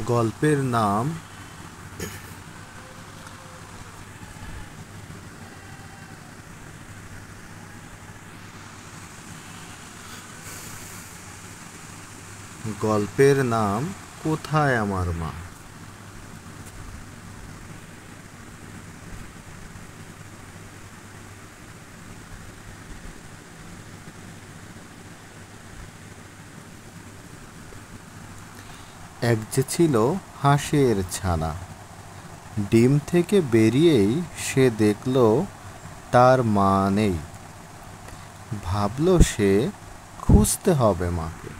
গল্পের নাম কোথায় আমার মা। এক যে ছিল হাঁসের ছানা, ডিম থেকে বেরিয়েই সে দেখল তার মা নেই। ভাবল সে খুঁজতে হবে মাকে।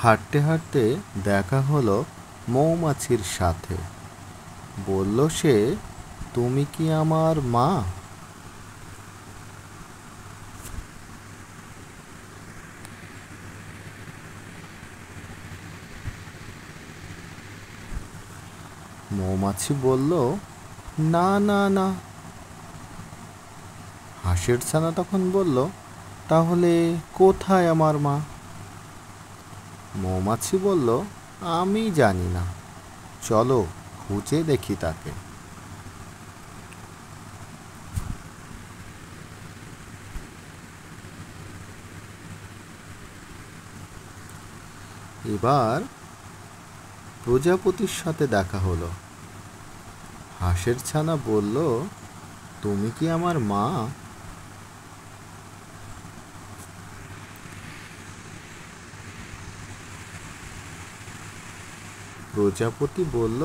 হাঁটতে হাঁটতে দেখা হলো মৌমাছির সাথে। বলল সে, তুমি কি আমার মা? মৌমাছি বলল, না না না। হাঁসের ছানা তখন বলল, তাহলে কোথায় আমার মা? মৌমাছি বলল, আমি জানি না, চলো খুঁজে দেখি তাকে। এবার প্রজাপতির সাথে দেখা হলো। হাঁসের ছানা বলল, তুমি কি আমার মা? প্রজাপতি বলল,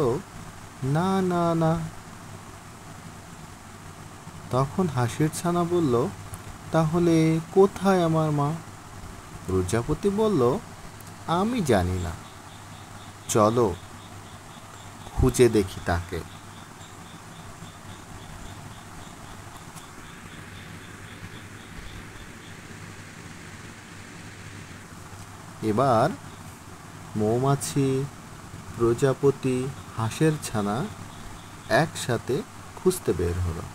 না না না। তখন হাঁসের ছানা বলল, তাহলে কোথায় আমার মা? প্রজাপতি বলল, আমি জানি না, চলো খুঁজে দেখি তাকে। এবার মৌমাছি, প্রজাপতি, হাঁসের ছানা একসাথে খুঁজতে বের হলো।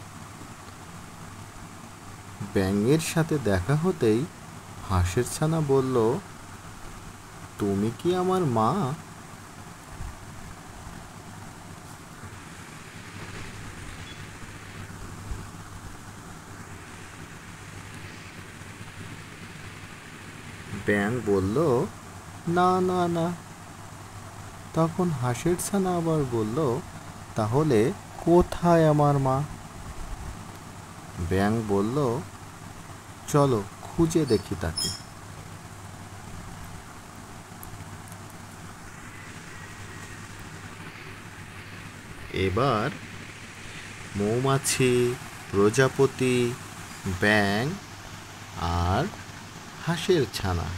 ব্যাঙের সাথে দেখা হতেই হাঁসের ছানা বলল, তুমি কি আমার মা? ব্যাঙ বলল, না না না। তখন হাঁসের ছানা আবার বলল, তাহলে কোথায় আমার মা? ব্যাঙ বলল, চলো খুঁজে দেখি তাকে। এবার মৌমাছি, প্রজাপতি, ব্যাঙ আর হাঁসের ছানা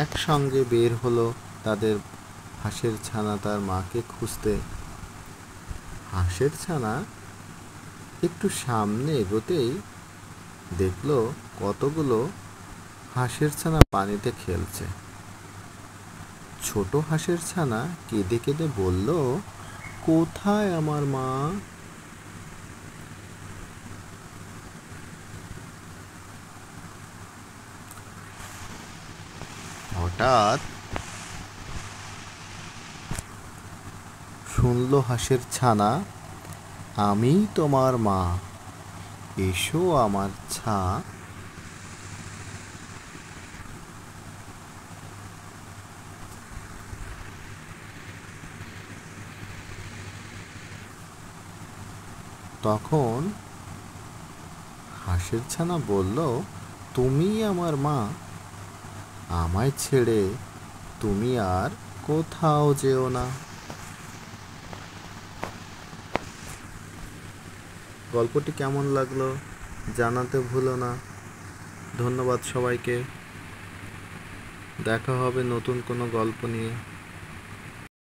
একসঙ্গে বের হলো তাদের হাঁসের ছানা তার মাকে খুঁজতে। হাঁসের ছানা একটু সামনে এগোতেই দেখলো কতগুলো হাঁসের ছানা পানিতে খেলছে। ছোট হাঁসের ছানা কেঁদে কেঁদে বলল, কোথায় আমার মা? হঠাৎ শুনল হাঁসের ছানা, আমি তোমার মা, এসো আমার ছা। তখন হাঁসের ছানা বলল, তুমি আমার মা, আমায় ছেড়ে তুমি আর কোথাও যেও না। গল্পটি কেমন লাগলো জানাতে ভুলো না। ধন্যবাদ সবাইকে। দেখা হবে নতুন কোনো গল্প নিয়ে।